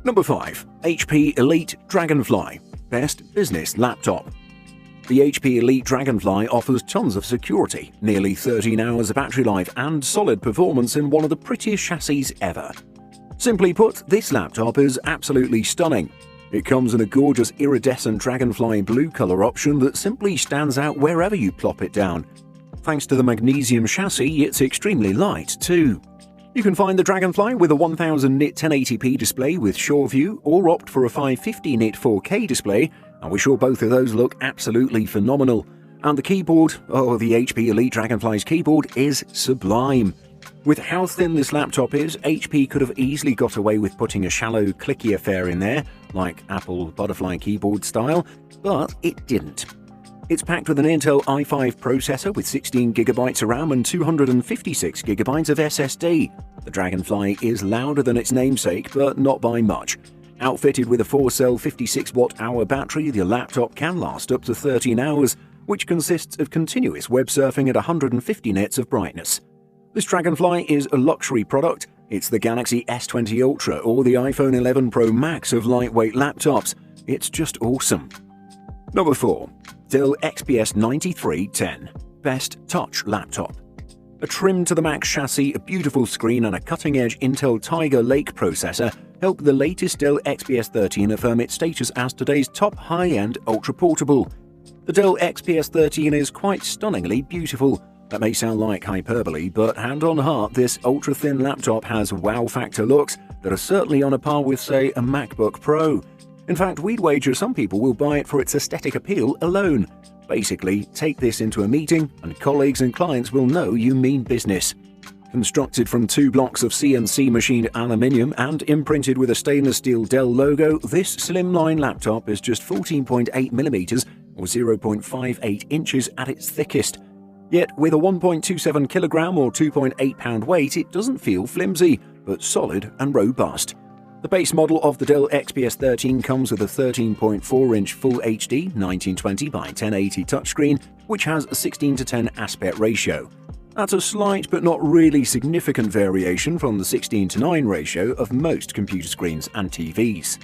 Number 5. HP Elite Dragonfly Best Business Laptop. The HP Elite Dragonfly offers tons of security, nearly 13 hours of battery life, and solid performance in one of the prettiest chassis ever. Simply put, this laptop is absolutely stunning. It comes in a gorgeous iridescent dragonfly blue color option that simply stands out wherever you plop it down. Thanks to the magnesium chassis, it's extremely light too. You can find the Dragonfly with a 1000 nit 1080p display with SureView, or opt for a 550 nit 4K display, and we're sure both of those look absolutely phenomenal. And the keyboard, the HP Elite Dragonfly's keyboard is sublime. With how thin this laptop is, HP could have easily got away with putting a shallow, clicky affair in there, like Apple Butterfly keyboard style, but it didn't. It's packed with an Intel i5 processor with 16GB of RAM and 256GB of SSD. The Dragonfly is louder than its namesake, but not by much. Outfitted with a 4-cell 56-watt-hour battery, the laptop can last up to 13 hours, which consists of continuous web surfing at 150 nits of brightness. This Dragonfly is a luxury product. It's the Galaxy S20 Ultra or the iPhone 11 Pro Max of lightweight laptops. It's just awesome. Number 4. Dell XPS 9310 Best Touch Laptop. A trim-to-the-max chassis, a beautiful screen, and a cutting-edge Intel Tiger Lake processor help the latest Dell XPS 13 affirm its status as today's top high-end ultra-portable. The Dell XPS 13 is quite stunningly beautiful. That may sound like hyperbole, but hand on heart, this ultra-thin laptop has wow-factor looks that are certainly on a par with, say, a MacBook Pro. In fact, we'd wager some people will buy it for its aesthetic appeal alone. Basically, take this into a meeting and colleagues and clients will know you mean business. Constructed from 2 blocks of CNC machined aluminium and imprinted with a stainless steel Dell logo, this slimline laptop is just 14.8mm or 0.58 inches at its thickest. Yet with a 1.27 kilogram or 2.8 pound weight, it doesn't feel flimsy, but solid and robust. The base model of the Dell XPS 13 comes with a 13.4-inch Full HD 1920 by 1080 touchscreen, which has a 16:10 aspect ratio. That's a slight but not really significant variation from the 16:9 ratio of most computer screens and TVs.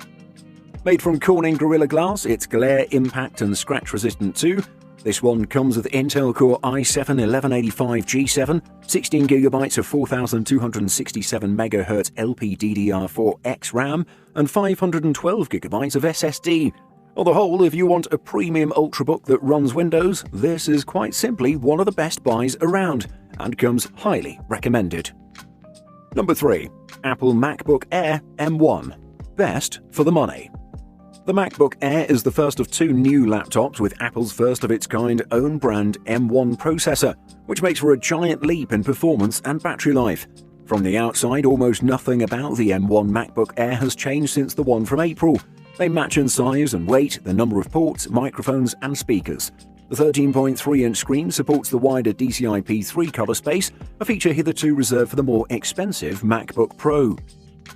Made from Corning Gorilla Glass, it's glare, impact and scratch resistant too. This one comes with Intel Core i7-1185G7, 16GB of 4267MHz LPDDR4X RAM, and 512GB of SSD. On the whole, if you want a premium ultrabook that runs Windows, this is quite simply one of the best buys around, and comes highly recommended. Number 3. Apple Macbook Air M1 Best for the money. The MacBook Air is the first of 2 new laptops with Apple's first-of-its-kind own brand M1 processor, which makes for a giant leap in performance and battery life. From the outside, almost nothing about the M1 MacBook Air has changed since the one from April. They match in size and weight, the number of ports, microphones and speakers. The 13.3-inch screen supports the wider DCI-P3 color space, a feature hitherto reserved for the more expensive MacBook Pro.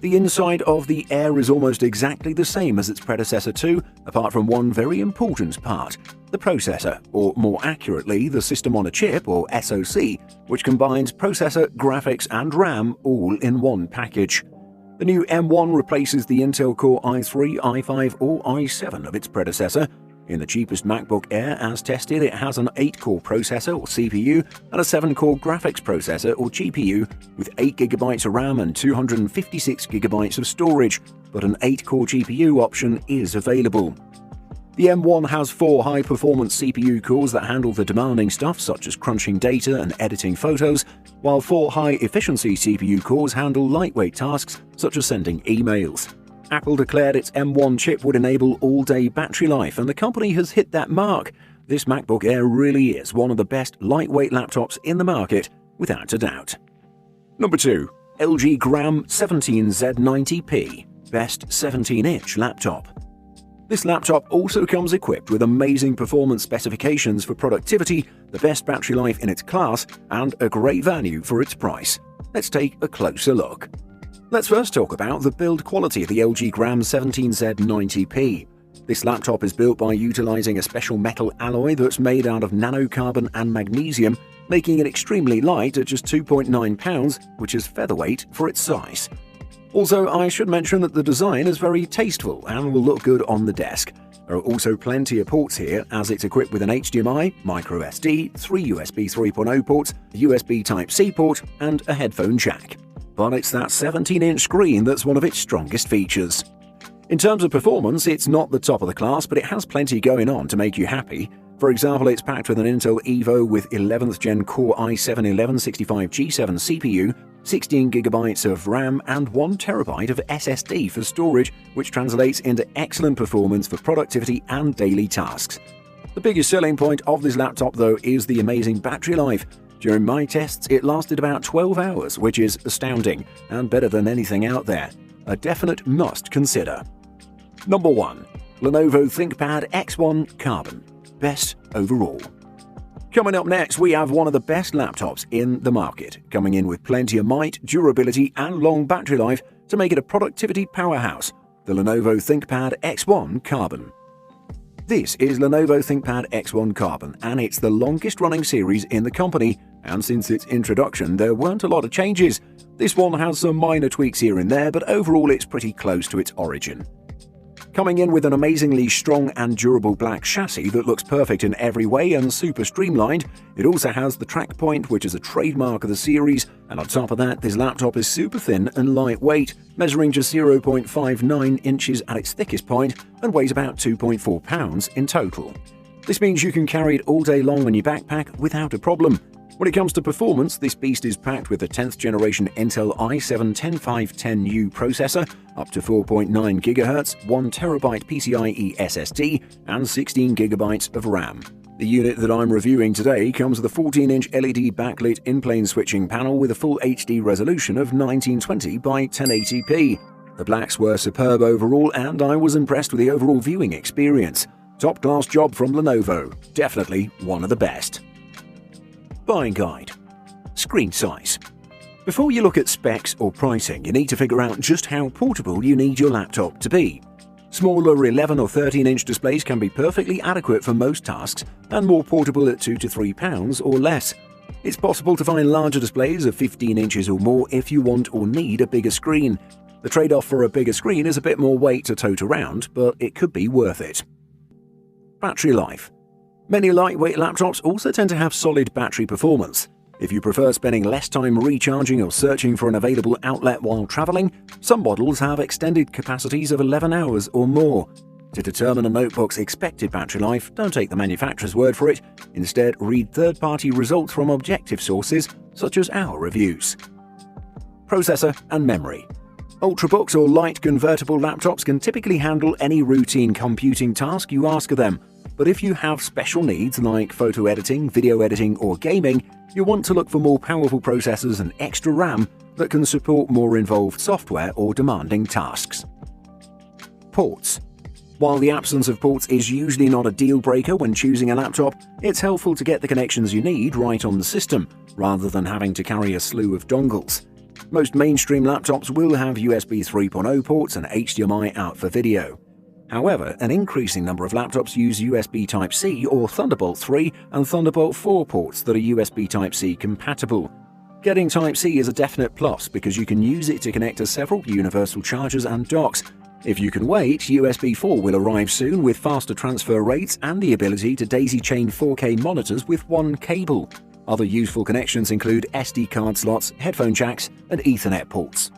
The inside of the Air is almost exactly the same as its predecessor too, apart from one very important part, the processor, or more accurately, the System on a Chip, or SoC, which combines processor, graphics and RAM all in one package. The new M1 replaces the Intel Core i3, i5 or i7 of its predecessor. In the cheapest MacBook Air as tested, it has an 8-core processor or CPU and a 7-core graphics processor or GPU with 8GB of RAM and 256GB of storage, but an 8-core GPU option is available. The M1 has 4 high-performance CPU cores that handle the demanding stuff such as crunching data and editing photos, while 4 high-efficiency CPU cores handle lightweight tasks such as sending emails. Apple declared its M1 chip would enable all-day battery life, and the company has hit that mark. This MacBook Air really is one of the best lightweight laptops in the market, without a doubt. Number 2. LG Gram 17Z90p Best 17-inch Laptop. This laptop also comes equipped with amazing performance specifications for productivity, the best battery life in its class, and a great value for its price. Let's take a closer look. Let's first talk about the build quality of the LG Gram 17Z90p. This laptop is built by utilizing a special metal alloy that's made out of nanocarbon and magnesium, making it extremely light at just 2.9 pounds, which is featherweight for its size. Also, I should mention that the design is very tasteful and will look good on the desk. There are also plenty of ports here, as it's equipped with an HDMI, microSD, 3 USB 3.0 ports, a USB Type-C port, and a headphone jack. But it's that 17-inch screen that's one of its strongest features. In terms of performance, it's not the top of the class, but it has plenty going on to make you happy. For example, it's packed with an Intel Evo with 11th Gen Core i7-1165G7 CPU, 16GB of RAM, and 1TB of SSD for storage, which translates into excellent performance for productivity and daily tasks. The biggest selling point of this laptop, though, is the amazing battery life. During my tests, it lasted about 12 hours, which is astounding and better than anything out there. A definite must consider. Number 1. Lenovo ThinkPad X1 Carbon. Best overall. Coming up next, we have one of the best laptops in the market, coming in with plenty of might, durability, and long battery life to make it a productivity powerhouse, the Lenovo ThinkPad X1 Carbon. This is Lenovo ThinkPad X1 Carbon, and it's the longest-running series in the company, and since its introduction, there weren't a lot of changes. This one has some minor tweaks here and there, but overall it's pretty close to its origin. Coming in with an amazingly strong and durable black chassis that looks perfect in every way and super streamlined, it also has the track point, which is a trademark of the series, and on top of that, this laptop is super thin and lightweight, measuring just 0.59 inches at its thickest point and weighs about 2.4 pounds in total. This means you can carry it all day long in your backpack without a problem. When it comes to performance, this beast is packed with the 10th generation Intel i7-10510U processor, up to 4.9 GHz, 1TB PCIe SSD, and 16GB of RAM. The unit that I'm reviewing today comes with a 14-inch LED backlit in-plane switching panel with a full HD resolution of 1920 by 1080p. The blacks were superb overall, and I was impressed with the overall viewing experience. Top-class job from Lenovo. Definitely one of the best. Buying guide. Screen size. Before you look at specs or pricing, you need to figure out just how portable you need your laptop to be. Smaller 11 or 13-inch displays can be perfectly adequate for most tasks, and more portable at 2 to 3 pounds or less. It's possible to find larger displays of 15 inches or more if you want or need a bigger screen. The trade-off for a bigger screen is a bit more weight to tote around, but it could be worth it. Battery life. Many lightweight laptops also tend to have solid battery performance. If you prefer spending less time recharging or searching for an available outlet while traveling, some models have extended capacities of 11 hours or more. To determine a notebook's expected battery life, don't take the manufacturer's word for it. Instead, read third-party results from objective sources, such as our reviews. Processor and memory. Ultrabooks or light convertible laptops can typically handle any routine computing task you ask of them. But if you have special needs like photo editing, video editing, or gaming, you want to look for more powerful processors and extra RAM that can support more involved software or demanding tasks. Ports. While the absence of ports is usually not a deal breaker when choosing a laptop, it's helpful to get the connections you need right on the system, rather than having to carry a slew of dongles. Most mainstream laptops will have USB 3.0 ports and HDMI out for video. However, an increasing number of laptops use USB Type-C or Thunderbolt 3 and Thunderbolt 4 ports that are USB Type-C compatible. Getting Type-C is a definite plus because you can use it to connect to several universal chargers and docks. If you can wait, USB 4 will arrive soon with faster transfer rates and the ability to daisy-chain 4K monitors with one cable. Other useful connections include SD card slots, headphone jacks, and Ethernet ports.